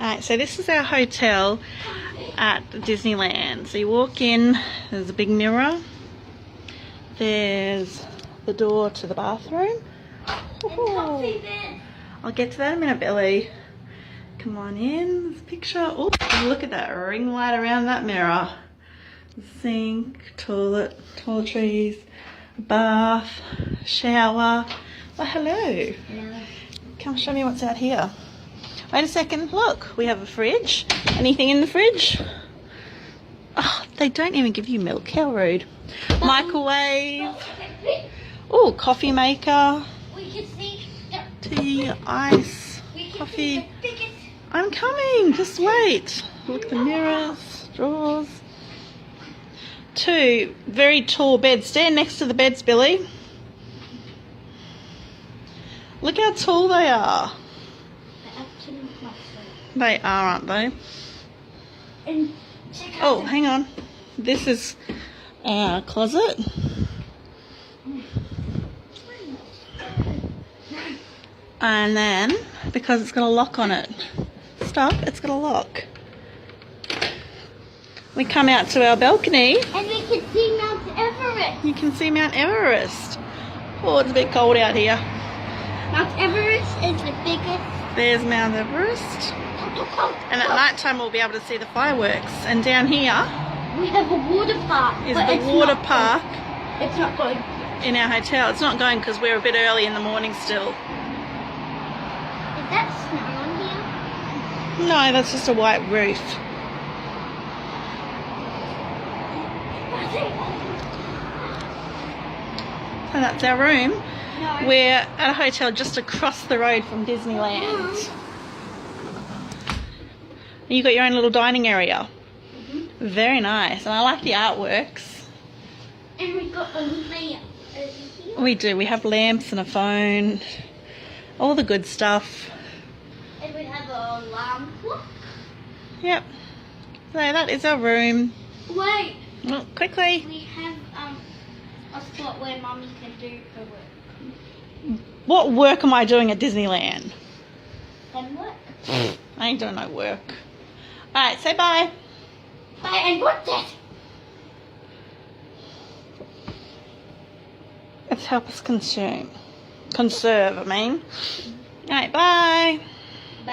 Alright, so this is our hotel at Disneyland. So you walk in, there's a big mirror. There's the door to the bathroom. Oh, I'll get to that in a minute, Billy. Come on in, there's a picture. Oh, look at that ring light around that mirror. Sink, toilet, toiletries, bath, shower. Oh, hello. Hello. Come show me what's out here. Wait a second, look, we have a fridge. Anything in the fridge? Oh, they don't even give you milk, how rude. Microwave. Oh, coffee maker. We can see Tea, ice, coffee. I'm coming, just wait. Look at the mirrors, drawers. 2 very tall beds. Stand next to the beds, Billy. Look how tall they are. They are, aren't they? Oh, hang on. This is our closet. And then, because it's got a lock on it. Stop, it's got a lock. We come out to our balcony. and we can see Mount Everest. You can see Mount Everest. Oh, it's a bit cold out here. Mount Everest is the biggest. There's Mount Everest. And at night time we'll be able to see the fireworks. And down here We have a water park. is but the it's water not park going. It's not going. in our hotel. It's not going because we're a bit early in the morning still. Is that snow on here? No, that's just a white roof. So that's our room. No. We're at a hotel just across the road from Disneyland. You got your own little dining area. Very nice. And I like the artworks. And we got a lamp over here. We do. We have lamps and a phone. All the good stuff. And we have an alarm clock. Yep. So that is our room. Wait. Oh, quickly. We have a spot where Mummy can do her work. What work am I doing at Disneyland? Homework. I ain't doing no work. Alright, say bye. Bye, and what's that? Let's help us conserve, I mean. Alright, bye. Bye.